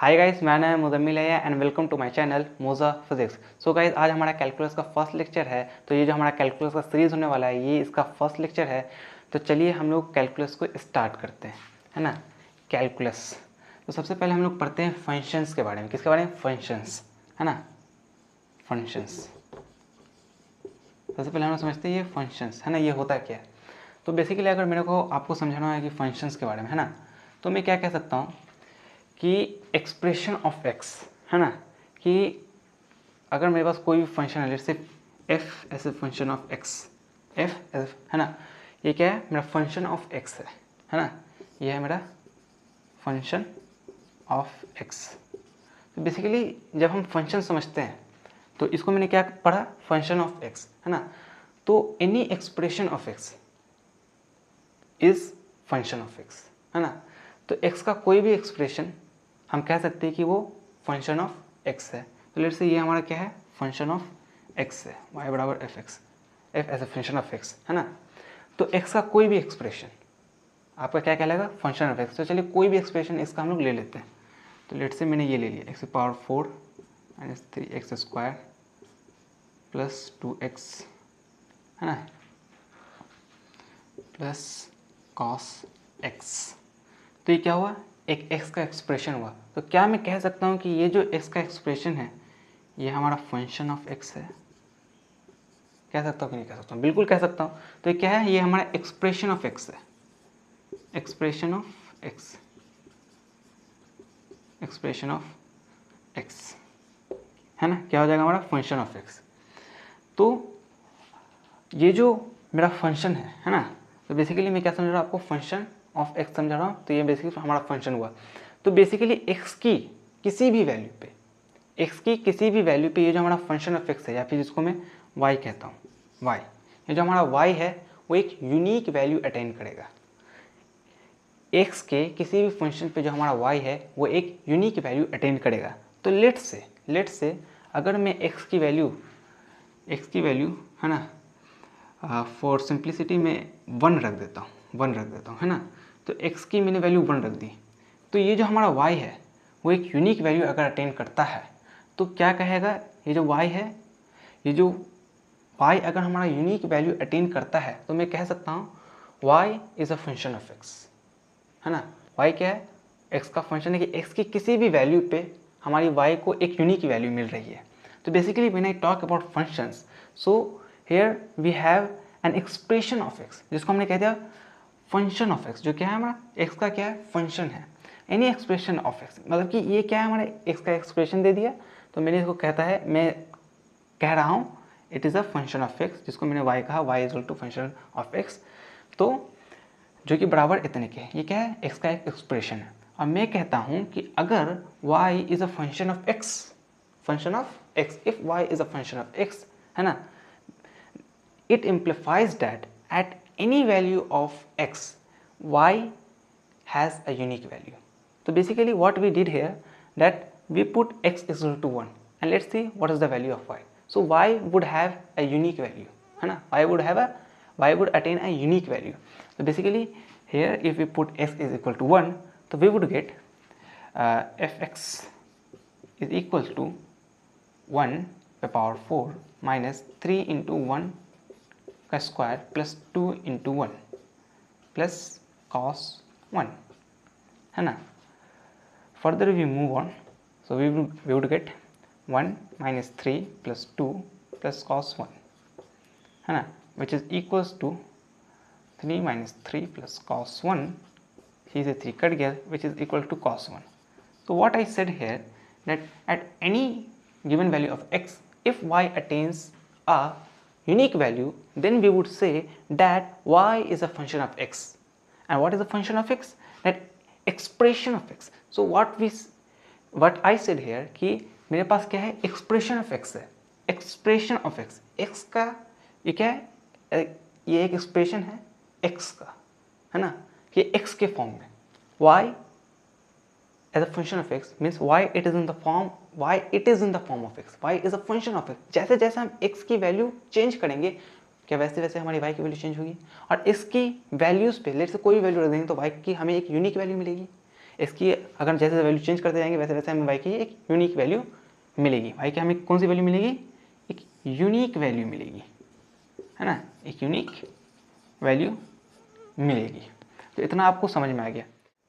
Hi guys, मेरा नाम है मुज़म्मिल है and welcome to my channel Moza physics. So guys, आज हमारा कैलकुलस का फर्स्ट लेक्चर है। तो ये जो हमारा कैलकुलस का सीरीज़ होने वाला है, ये इसका फर्स्ट लेक्चर है। तो चलिए हम लोग कैलकुलस को स्टार्ट करते हैं, है ना। कैलकुलस, तो सबसे पहले हम लोग पढ़ते हैं फंक्शंस के बारे में। किसके बारे में? फंक्शंस, है ना। फंक्शंस, सबसे पहले हम लोग समझते हैं ये फंक्शंस, है ना। ये होता क्या है? तो बेसिकली अगर मेरे को आपको समझाना है कि फंक्शंस के बारे में, है ना, तो मैं क्या कह सकता हूँ कि एक्सप्रेशन ऑफ एक्स, है ना, कि अगर मेरे पास कोई भी फंक्शन है, जैसे f as a function of x, f as, है ना, ये क्या है? मेरा फंक्शन ऑफ एक्स है ना, ये है मेरा फंक्शन ऑफ एक्स। तो बेसिकली जब हम फंक्शन समझते हैं तो इसको मैंने क्या पढ़ा? फंक्शन ऑफ एक्स, है ना। तो any expression of x is function of x, है ना। तो एक्स का कोई भी एक्सप्रेशन हम कह सकते हैं कि वो फंक्शन ऑफ एक्स है। तो लेट्स से ये हमारा क्या है? फंक्शन ऑफ एक्स है, y बराबर f x, f as a function of x, है ना। तो एक्स का कोई भी एक्सप्रेशन आपका क्या कहलाएगा? Function of x. तो चलिए कोई भी एक्सप्रेशन इसका हम लोग ले लेते हैं। तो लेट्स से मैंने ये ले लिया, x power 4 minus 3x square plus 2x, है ना, प्लस कॉस x। तो ये क्या हुआ? एक x का एक्सप्रेशन हुआ। तो क्या मैं कह सकता हूँ कि ये जो x का एक्सप्रेशन है ये हमारा फंक्शन ऑफ x है? कह सकता हूँ कि नहीं कह सकता हूँ? बिल्कुल कह सकता हूँ। तो ये क्या है? ये हमारा एक्सप्रेशन ऑफ x है, expression of x, expression of x, है ना। क्या हो जाएगा? हमारा फंक्शन ऑफ x। तो ये जो मेरा फंक्शन है ना, तो बेसिकली मैं क्या समझ रहा हूँ आपको? फंक्शन ऑफ एक्स समझा रहा हूँ। तो ये बेसिकली हमारा फंक्शन हुआ। तो बेसिकली एक्स की किसी भी वैल्यू पे, एक्स की किसी भी वैल्यू पे ये जो हमारा फंक्शन ऑफ एक्स है, या फिर जिसको मैं वाई कहता हूँ, वाई, ये जो हमारा वाई है वो एक यूनिक वैल्यू अटेन करेगा। एक्स के किसी भी फंक्शन पे जो हमारा वाई है वो एक यूनिक वैल्यू अटेन करेगा। तो लेट से अगर मैं एक्स की वैल्यू, है ना, फॉर सिंप्लिसिटी में 1 रख देता हूँ, है ना। तो x की मैंने वैल्यू 1 रख दी। तो ये जो हमारा y है वो एक यूनिक वैल्यू अगर अटेन करता है तो क्या कहेगा? ये जो y है, ये जो y अगर हमारा यूनिक वैल्यू अटेन करता है तो मैं कह सकता हूँ y is a function of x, है ना। y क्या है? x का फंक्शन है कि x की किसी भी वैल्यू पे हमारी y को एक यूनिक वैल्यू मिल रही है। तो basically when I talk about functions, so here we have an expression of x, जिसको हमने कह दिया फंक्शन ऑफ एक्स, जो क्या है हमारा एक्स का क्या है? फंक्शन है। एनी एक्सप्रेशन ऑफ एक्स, मतलब कि ये क्या है? हमारे एक्स का एक्सप्रेशन दे दिया, तो मैंने इसको कहता है, मैं कह रहा हूँ it is a function of x, जिसको मैंने वाई कहा, y is equal to function of x, तो जो कि बराबर इतने के। ये क्या है? एक्स का एक एक्सप्रेशन है। और मैं कहता हूँ कि अगर y is a function of x, function of x, if y is a function of x, है ना, it implies that at any value of x, y has a unique value. So basically what we did here, that we put x is equal to 1 and let's see what is the value of y. So y would have a unique value, है ना, y would attain a unique value. So basically here if we put x is equal to 1, so we would get fx is equal to 1 by power 4 minus 3 into 1 का square plus 2 into 1 plus cos 1, है ना। Further we move on, so we would get 1 minus 3 plus 2 plus cos 1, है ना, which is equals to 3 minus 3 plus cos 1, ही से 3 cut गया, which is equal to cos 1. So what I said here, that at any given value of x, if y attains a unique value, then we would say that y is a function of x. And what is a function of x? That expression of x. So what I said here कि मेरे पास क्या है? expression of x है, expression of x, x का ये क्या है? ये एक expression है x का, है ना, ये x के फॉर्म में, y as a function of x means y it is in the form of x, y is a function of x. जैसे जैसे हम x की वैल्यू चेंज करेंगे, क्या वैसे वैसे हमारी y की वैल्यू चेंज होगी। और इसकी वैल्यूज़ पे लेट से कोई भी वैल्यू रख देंगे तो y की हमें एक यूनिक वैल्यू मिलेगी। इसकी अगर जैसे वैल्यू चेंज करते जाएंगे वैसे वैसे हमें y की एक यूनिक वैल्यू मिलेगी। y की हमें कौन सी वैल्यू मिलेगी? एक यूनिक वैल्यू मिलेगी, है ना, एक यूनिक वैल्यू मिलेगी। तो इतना आपको समझ में आ गया।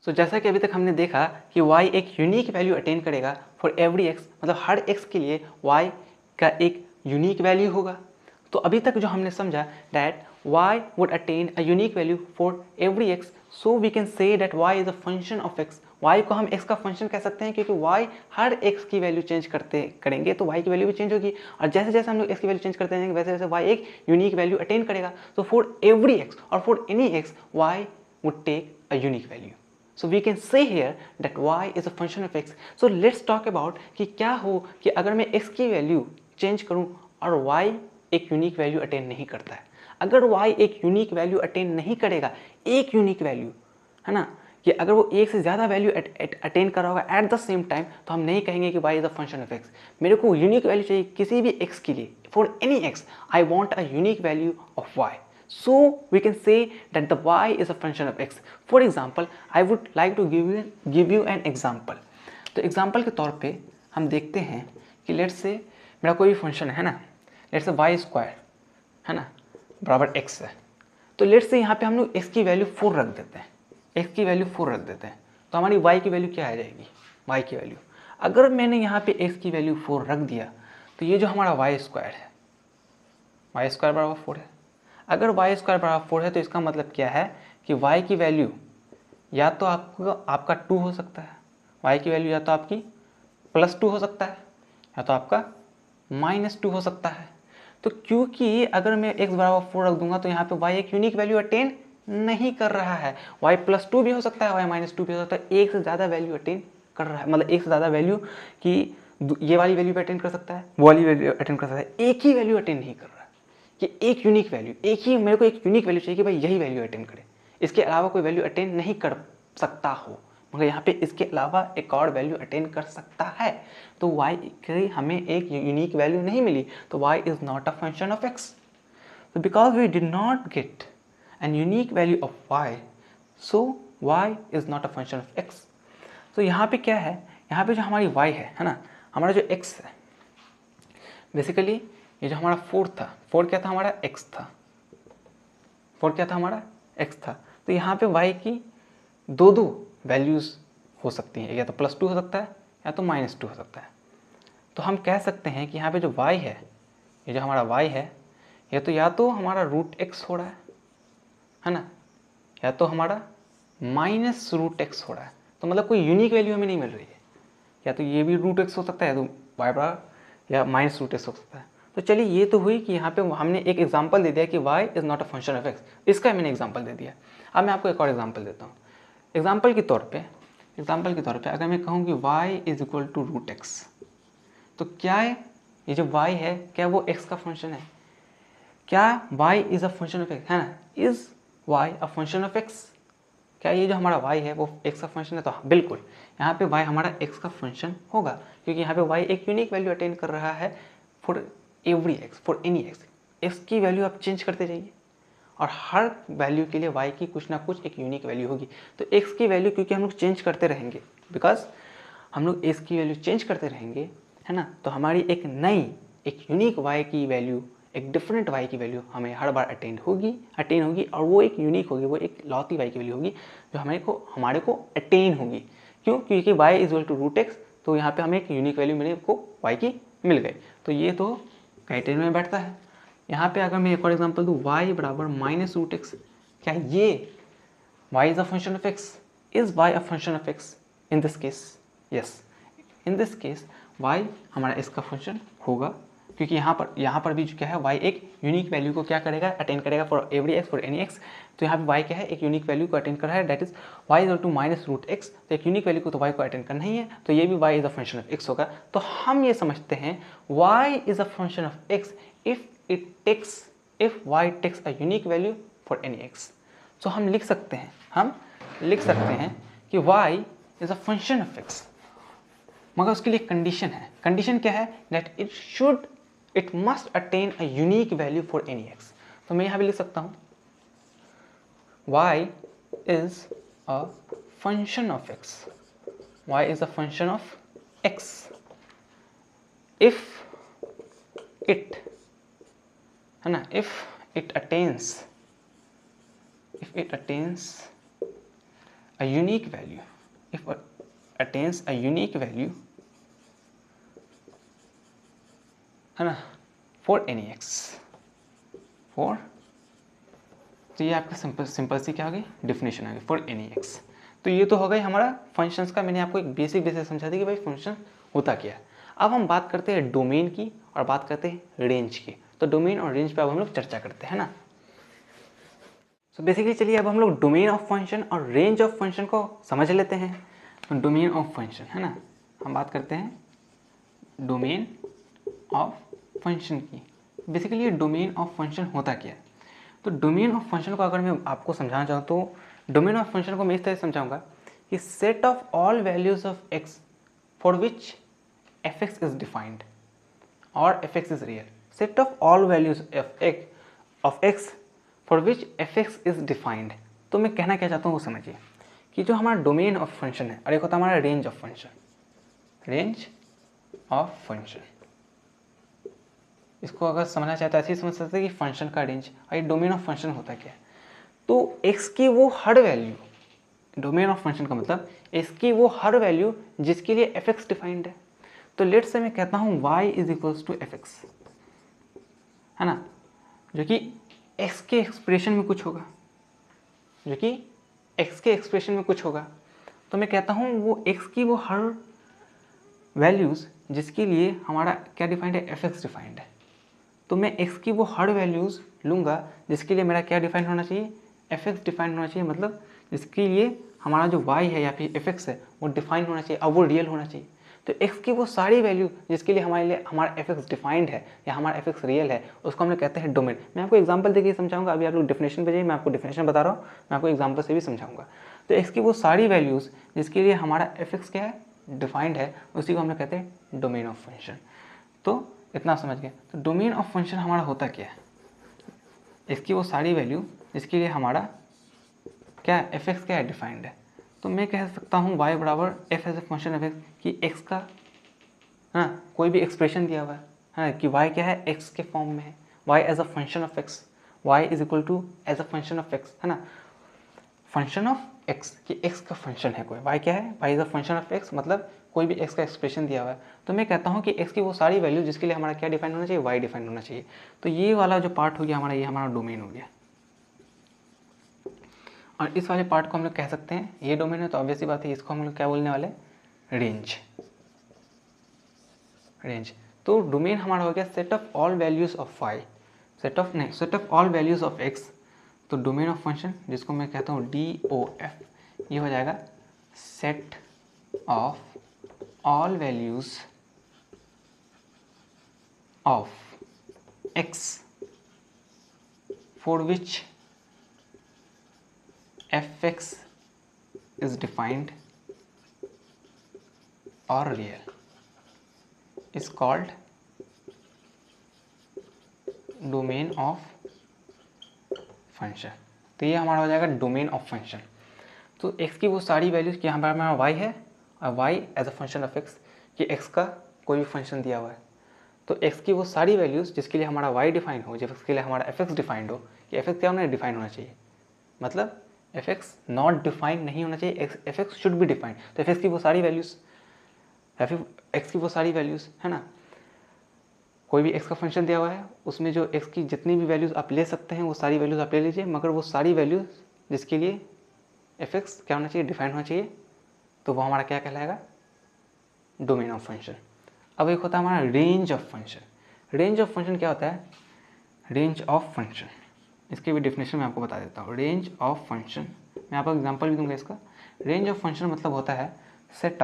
सो जैसा कि अभी तक हमने देखा कि y एक यूनिक वैल्यू अटेन करेगा फॉर एवरी x, मतलब हर x के लिए y का एक यूनिक वैल्यू होगा। तो अभी तक जो हमने समझा that y would attain a unique value for every x, so we can say that y is a function of x। y को हम x का फंक्शन कह सकते हैं क्योंकि y हर x की वैल्यू चेंज करेंगे तो y की वैल्यू भी चेंज होगी, और जैसे जैसे हम लोग x की वैल्यू चेंज करते जाएंगे वैसे वैसे y एक यूनिक वैल्यू अटेन करेगा। तो फॉर एवरी x और for any x y would take a unique value। So we can say here that y is a function of x। So let's talk about कि क्या हो कि अगर मैं x की वैल्यू चेंज करूं और y एक यूनिक वैल्यू अटेन नहीं करता है। अगर y एक यूनिक वैल्यू अटेन नहीं करेगा, एक यूनिक वैल्यू, है ना, कि अगर वो एक से ज़्यादा वैल्यू अटेन कर रहा होगा एट द सेम टाइम, तो हम नहीं कहेंगे कि y is a function of x। मेरे को यूनिक वैल्यू चाहिए किसी भी x के लिए, for any x I want a unique value of y। So we can say that the y is a function of x। For example, I would like to give you an example। तो example के तौर पे हम देखते हैं कि let's say मेरा कोई भी फंक्शन है ना, लेट्स से वाई स्क्वायर, है ना, बराबर x है। तो लेट्स से यहाँ पे हम लोग x की वैल्यू 4 रख देते हैं, x की वैल्यू 4 रख देते हैं, तो हमारी y की वैल्यू क्या आ जाएगी? y की वैल्यू, अगर मैंने यहाँ पे x की वैल्यू 4 रख दिया तो ये जो हमारा वाई स्क्वायर है, वाई स्क्वायर बराबर 4 है। अगर वाई स्क्वायर बराबर 4 है तो इसका मतलब क्या है कि y की वैल्यू या तो आपका 2 हो सकता है, y की वैल्यू या तो आपकी +2 हो सकता है या तो आपका -2 हो सकता है। तो क्योंकि अगर मैं x बराबर 4 रख दूंगा तो यहाँ पे y एक यूनिक वैल्यू अटेन नहीं कर रहा है, y +2 भी हो सकता है, y -2 भी हो सकता है, एक से ज़्यादा वैल्यू अटेन कर रहा है, मतलब एक से ज़्यादा वैल्यू की ये वाली वैल्यू भी अटेन कर सकता है, वो वाली वैल्यू अटेन कर सकता है, एक ही वैल्यू अटेन नहीं कर रहा है कि एक यूनिक वैल्यू, एक ही मेरे को एक यूनिक वैल्यू चाहिए कि भाई यही वैल्यू अटेन करे, इसके अलावा कोई वैल्यू अटेन नहीं कर सकता हो, मगर यहाँ पे इसके अलावा एक और वैल्यू अटेन कर सकता है। तो y की हमें एक यूनिक वैल्यू नहीं मिली, तो y is not a function of x। तो because we did not get an unique value of y, so y is not a function of x। तो यहाँ पे क्या है, यहाँ पे जो हमारी y है ना, हमारा जो x है, बेसिकली ये जो हमारा 4 था, 4 क्या था हमारा x था, 4 क्या था हमारा x था। तो यहाँ पे y की दो वैल्यूज़ हो सकती हैं, या तो +2 हो सकता है या तो -2 हो सकता है। तो हम कह सकते हैं कि यहाँ पे जो y है, ये जो हमारा y है, ये तो या तो हमारा √x हो रहा है ना, या तो हमारा -√x हो रहा है। तो मतलब कोई यूनिक वैल्यू हमें नहीं मिल रही है, या तो ये भी √x हो सकता है, तो y बराबर या -√x हो सकता है। तो चलिए ये तो हुई कि यहाँ पे हमने एक एग्जांपल दे दिया कि y is not a function of x, इसका मैंने एग्जांपल दे दिया। अब मैं आपको एक और एग्जांपल देता हूँ। एग्जांपल के तौर पे अगर मैं कहूँ कि y is equal to √x, तो क्या है ये जो y है, क्या वो x का फंक्शन है? क्या y is a function of x, है ना? Is y a function of x? क्या ये जो हमारा y है वो x का फंक्शन है? तो बिल्कुल यहाँ पे y हमारा x का फंक्शन होगा, क्योंकि यहाँ पे y एक यूनिक वैल्यू अटेन कर रहा है for every x, for any x की वैल्यू आप चेंज करते जाइए और हर वैल्यू के लिए y की कुछ ना कुछ एक यूनिक वैल्यू होगी। तो x की वैल्यू क्योंकि हम लोग चेंज करते रहेंगे, बिकॉज हम लोग x की वैल्यू चेंज करते रहेंगे, है ना, तो हमारी एक नई एक यूनिक y की वैल्यू, एक डिफरेंट y की वैल्यू हमें हर बार अटेन होगी और वो एक यूनिक होगी, वो एक लौती y की वैल्यू होगी जो हमारे को अटेन होगी। क्यों? क्योंकि y is equal to √x, तो यहाँ पे हमें एक यूनिक वैल्यू मेरे को y की मिल गई। तो ये तो क्राइटेरिया में बैठता है। यहाँ पे अगर मैं एक और एग्जांपल दूँ, y बराबर -√x, क्या ये y is a function of x? Is y a function of x in this case? Yes, in this case y हमारा इसका फंक्शन होगा, क्योंकि यहाँ पर भी जो क्या है, y एक यूनिक वैल्यू को क्या करेगा, अटेन करेगा for every x, for any x। तो यहाँ पे y क्या है, एक यूनिक वैल्यू को अटेन कर रहा है, that is y is to -√x। तो एक यूनिक वैल्यू को तो y को अटेन करना ही है, तो ये भी y is a function of x होगा। तो हम ये समझते हैं y is a function of x if y takes a unique value for any x। तो हम लिख सकते हैं कि y is a function of x, मगर उसके लिए कंडीशन है। कंडीशन क्या है? That it must attain a unique value for any x। तो मैं यहाँ पे लिख सकता हूँ y is a function of x. Y is a function of x. If it, है ना, if it attains a unique value, if it attains a unique value, है ना, for any x, for, तो ये आपका सिंपल सी क्या हो गई डिफिनेशन आ गई, फॉर एनी एक्स। तो ये तो हो गई हमारा फंक्शंस का, मैंने आपको एक बेसिक समझा दी कि भाई फंक्शन होता क्या है। अब हम बात करते हैं डोमेन की और बात करते हैं रेंज की। तो डोमेन और रेंज पे अब हम लोग चर्चा करते हैं ना। सो बेसिकली चलिए अब हम लोग डोमेन ऑफ फंक्शन और रेंज ऑफ फंक्शन को समझ लेते हैं। तो डोमेन ऑफ फंक्शन, है ना, हम बात करते हैं डोमेन ऑफ फंक्शन की। बेसिकली ये डोमेन ऑफ फंक्शन होता क्या है। तो डोमेन ऑफ फंक्शन को अगर मैं आपको समझाना चाहूँ तो डोमेन ऑफ फंक्शन को मैं इस तरह से समझाऊंगा कि set of all values of x for which f x is defined और f x is real. Set of all values of x for which f x is defined. तो मैं कहना क्या चाहता हूँ वो समझिए कि जो हमारा डोमेन ऑफ फंक्शन है और एक होता है हमारा range of function. Range of function, इसको अगर समझना चाहते हैं ऐसे ही समझ सकते हैं कि फंक्शन का रेंज। और ये डोमेन ऑफ फंक्शन होता क्या है, तो x की वो हर वैल्यू, डोमेन ऑफ फंक्शन का मतलब x की वो हर वैल्यू जिसके लिए f(x) डिफाइंड है। तो लेट्स से मैं कहता हूँ y is equals to f(x), है ना, जो कि x के एक्सप्रेशन में कुछ होगा, जो कि x के एक्सप्रेशन में कुछ होगा। तो मैं कहता हूँ वो x की वो हर वैल्यूज़ जिसके लिए हमारा क्या डिफाइंड है, f(x) डिफाइंड है। तो मैं x की वो हर वैल्यूज़ लूँगा जिसके लिए मेरा क्या डिफाइन होना चाहिए, f(x) डिफाइन होना चाहिए। मतलब जिसके लिए हमारा जो y है या फिर f(x) है वो डिफाइन होना चाहिए, अब वो रियल होना चाहिए। तो x की वो सारी वैल्यू जिसके लिए हमारा f(x) डिफाइंड है या हमारा f(x) रियल है उसको हम लोग कहते हैं डोमेन। मैं आपको एग्जांपल देके समझाऊंगा। अभी आप लोग डेफिनेशन पे जाइए, मैं आपको डेफिनेशन बता रहा हूँ, मैं आपको एग्जांपल से भी समझाऊंगा। तो x की वो सारी वैल्यूज़ जिसके लिए हमारा f(x) क्या है, डिफाइंड है, उसी को हम लोग कहते हैं डोमेन ऑफ फंक्शन। तो इतना समझ गए। तो डोमेन ऑफ फंक्शन हमारा होता क्या है, इसकी वो सारी वैल्यू जिसके लिए हमारा क्या f(x) क्या है, डिफाइंड है। तो मैं कह सकता हूँ y बराबर f as a function of x, कि x का, हाँ, कोई भी एक्सप्रेशन दिया हुआ है कि y क्या है, x के फॉर्म में है, y as a function of x, y is equal to as a function of x, है ना, फंक्शन ऑफ x, कि x का फंक्शन है कोई, y क्या है, y is a function of x, मतलब कोई भी x का एक्सप्रेशन दिया हुआ है। तो मैं कहता हूँ कि x की वो सारी वैल्यू जिसके लिए हमारा क्या डिफाइन होना चाहिए, y डिफाइन होना चाहिए। तो ये वाला जो पार्ट हो गया हमारा, ये हमारा डोमेन हो गया। और इस वाले पार्ट को हम लोग कह सकते हैं, ये डोमेन है तो ऑब्वियसली बात है, इसको हम लोग क्या बोलने वाले, रेंज। रेंज, तो डोमेन हमारा हो गया set of all values of y, set of all values of x। तो डोमेन ऑफ फंक्शन जिसको मैं कहता हूँ DOF, ये हो जाएगा set of all values of x for which f(x) is defined or real is called domain of function। तो ये हमारा हो जाएगा डोमेन ऑफ फंक्शन। तो x की वो सारी वैल्यूज कि यहाँ पर हमारा y है और y as a function of x, कि x का कोई भी फंक्शन दिया हुआ है। तो x की वो सारी वैल्यूज जिसके लिए हमारा y डिफाइन हो, जिसके लिए हमारा f(x) डिफाइंड हो, कि f(x) क्या होना, डिफाइन होना चाहिए, मतलब f(x) नॉट डिफाइंड नहीं होना चाहिए, f(x) शुड बी डिफाइंड। तो f(x) की वो सारी वैल्यूज या फिर x की वो सारी वैल्यूज, है ना, कोई भी x का फंक्शन दिया हुआ है उसमें जो x की जितनी भी वैल्यूज आप ले सकते हैं वो सारी वैल्यूज आप ले लीजिए, मगर वो सारी वैल्यूज जिसके लिए f(x) क्या होना चाहिए, डिफाइन होना चाहिए, तो वो हमारा क्या कहलाएगा, डोमेन ऑफ फंक्शन। अब एक होता है हमारा range of function. Range of function क्या होता है, रेंज ऑफ फंक्शन, इसकी भी डेफिनेशन मैं आपको बता देता हूँ। रेंज ऑफ फंक्शन, मैं आपको एग्जांपल भी दूंगा इसका। रेंज ऑफ फंक्शन मतलब होता है set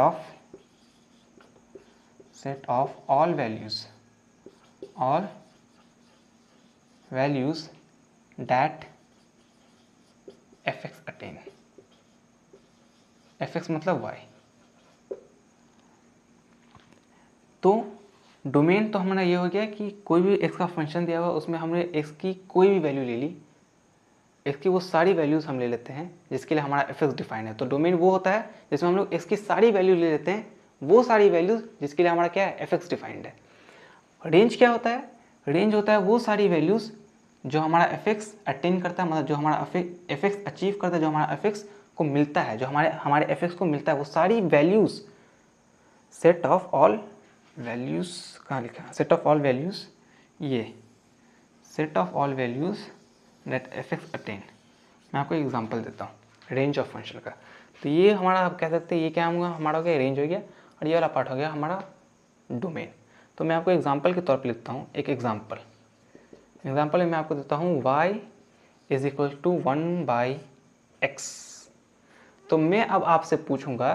of all values that f(x) attain. f(x) मतलब y। तो डोमेन तो हमारा ये हो गया कि कोई भी x का फंक्शन दिया हुआ उसमें हमने x की कोई भी वैल्यू ले ली, इसकी वो सारी वैल्यूज़ हम ले लेते हैं जिसके लिए हमारा एफ एक्स डिफाइंड है। तो डोमेन वो होता है जिसमें हम लोग इसकी सारी वैल्यू ले लेते हैं, वो सारी वैल्यूज़ जिसके लिए हमारा क्या है, एफ एक्स डिफाइंड है। रेंज क्या होता है, रेंज होता है वो सारी वैल्यूज़ जो हमारा एफ एक्स अटेन करता है, मतलब जो हमारा एफ एक्स अचीव करता है, जो हमारा एफ एक्स को मिलता है, जो हमारे एफ एक्स को मिलता है, वो सारी values set of all values, कहाँ लिखा है, सेट ऑफ ऑल वैल्यूज़, ये set of all values that F x attain. मैं आपको एग्जांपल देता हूँ रेंज ऑफ फंक्शन का। तो ये हमारा, आप कह सकते हैं ये क्या होगा, हमारा हो गया रेंज हो गया, और ये वाला पार्ट हो गया हमारा डोमेन। तो मैं आपको एग्जांपल के तौर पे लिखता हूँ एक एग्जांपल में मैं आपको देता हूँ y is equal to 1/x। तो मैं अब आपसे पूछूंगा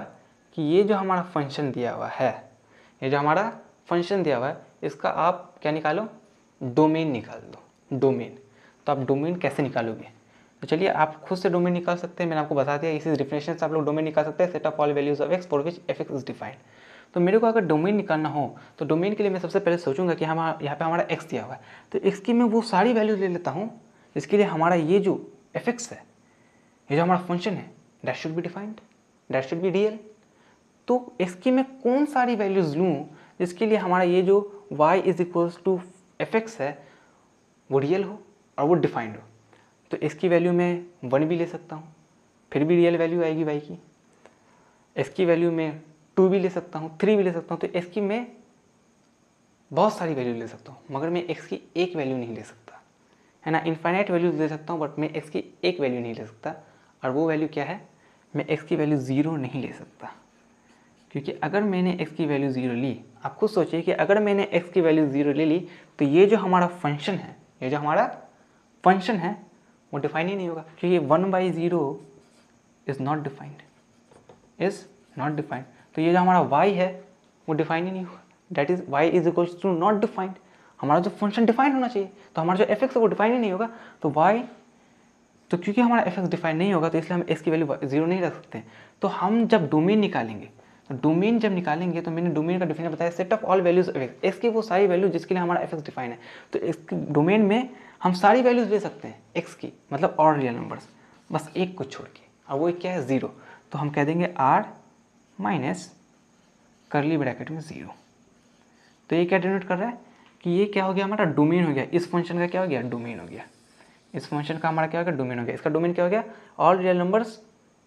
कि ये जो हमारा फंक्शन दिया हुआ है, ये जो हमारा फंक्शन दिया हुआ है, इसका आप क्या निकालो, डोमेन निकाल दो, डोमेन। तो आप डोमेन कैसे निकालोगे, तो चलिए आप खुद से डोमेन निकाल सकते हैं, मैंने आपको बता दिया इसी डेफिनेशन से आप लोग डोमेन निकाल सकते हैं, set of all values of x for which f x is defined. तो मेरे को अगर डोमेन निकालना हो तो डोमेन के लिए मैं सबसे पहले सोचूंगा कि हम यहाँ पे हमारा एक्स दिया हुआ है, तो एक्स की मैं वो सारी वैल्यूज ले लेता हूँ जिसके लिए हमारा ये जो एफ एक्स है, ये जो हमारा फंक्शन है, that should be defined, that should be real. तो इसकी मैं कौन सारी वैल्यूज़ लूँ जिसके लिए हमारा ये जो y is equals to f x है वो रियल हो और वो डिफाइंड हो। तो इसकी वैल्यू मैं 1 भी ले सकता हूँ, फिर भी रियल वैल्यू आएगी y की। इसकी वैल्यू मैं 2 भी ले सकता हूँ, 3 भी ले सकता हूँ। तो इसकी मैं बहुत सारी वैल्यू ले सकता हूँ, मगर मैं x की एक वैल्यू नहीं ले सकता, है ना। इनफाइनाइट वैल्यूज ले सकता हूँ बट मैं x की एक वैल्यू नहीं ले सकता। और वो वैल्यू क्या है, मैं x की वैल्यू 0 नहीं ले सकता, क्योंकि अगर मैंने x की वैल्यू 0 ली, आप खुद सोचिए कि अगर मैंने x की वैल्यू 0 ले ली तो ये जो हमारा फंक्शन है, ये जो हमारा फंक्शन है वो डिफाइन ही नहीं होगा, क्योंकि 1/0 is not defined, is not defined. तो ये जो हमारा y है वो डिफाइन ही नहीं होगा, that is y is equals to not defined. हमारा जो फंक्शन डिफाइन होना चाहिए, तो हमारा जो f(x) है वो डिफाइन ही नहीं होगा। तो y, तो क्योंकि हमारा f(x) डिफाइन नहीं होगा तो इसलिए हम x की वैल्यू 0 नहीं रख सकते। तो हम जब डोमेन निकालेंगे, तो डोमेन जब निकालेंगे तो मैंने डोमेन का डेफिनेशन बताया, set of all values of x, x की वो सारी वैल्यू जिसके लिए हमारा f(x) डिफाइन है। तो इस डोमेन में हम सारी वैल्यूज ले सकते हैं x की, मतलब और रियल नंबर्स, बस एक को छोड़ के, और वो क्या है, 0। तो हम कह देंगे r माइनस करली ब्रैकेट में 0। तो ये क्या डिनोट कर रहा है कि ये क्या हो गया, हमारा डोमेन हो गया, इस फंक्शन का क्या हो गया, डोमेन हो गया, इस फंक्शन का हमारा क्या हो गया, डोमेन हो गया। इसका डोमेन क्या हो गया, ऑल रियल नंबर्स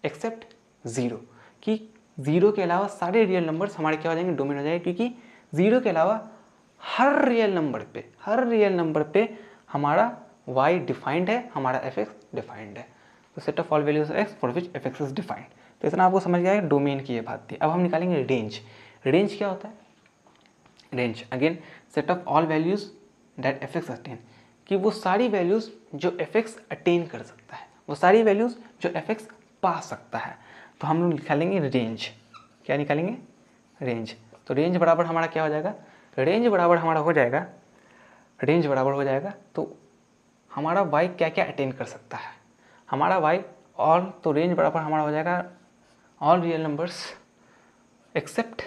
एक्सेप्ट 0, कि 0 के अलावा सारे रियल नंबर्स हमारे क्या हो जाएंगे, डोमेन हो जाएंगे, क्योंकि 0 के अलावा हर रियल नंबर पे हमारा y डिफाइंड है, हमारा f(x) डिफाइंड है। तो set of all values x for which f(x) is defined. तो इतना आपको समझ गया है डोमेन की ये बात थी। अब हम निकालेंगे रेंज। रेंज क्या होता है, range again set of all values that f(x) attain, कि वो सारी वैल्यूज जो f(x) अटेन कर सकता है, वो सारी वैल्यूज जो f(x) पा सकता है। तो हम लोग निकालेंगे रेंज। क्या निकालेंगे, रेंज। तो रेंज बराबर हमारा क्या हो जाएगा, रेंज बराबर हमारा हो जाएगा, रेंज बराबर हो जाएगा तो हमारा y क्या क्या अटेन कर सकता है, हमारा y ऑल, तो रेंज बराबर हमारा हो जाएगा ऑल रियल नंबर्स एक्सेप्ट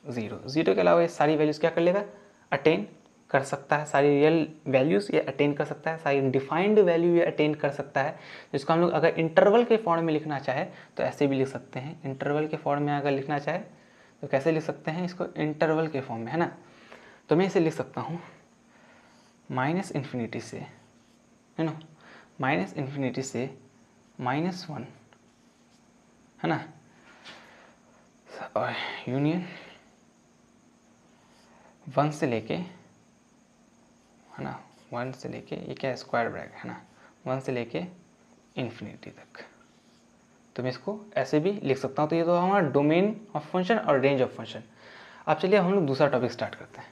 0। 0 के अलावा ये सारी वैल्यूज़ क्या कर लेगा, अटेन कर सकता है, सारी रियल वैल्यूज़ ये अटेन कर सकता है, सारी डिफाइंड वैल्यू ये अटेन कर सकता है। जिसको हम लोग अगर इंटरवल के फॉर्म में लिखना चाहे तो ऐसे भी लिख सकते हैं। इंटरवल के फॉर्म में अगर लिखना चाहे तो कैसे लिख सकते हैं इसको, इंटरवल के फॉर्म में, है ना। तो मैं इसे लिख सकता हूँ -∞ से, है ना, -∞ से -1, है ना, और यूनियन 1 से लेके, है ना, 1 से लेके, ये क्या है, स्क्वायर ब्रैकेट, है ना, 1 से लेके इन्फिनिटी तक। तो मैं इसको ऐसे भी लिख सकता हूँ। तो ये तो हमारा डोमेन ऑफ फंक्शन और रेंज ऑफ फंक्शन। अब चलिए हम लोग दूसरा टॉपिक स्टार्ट करते हैं।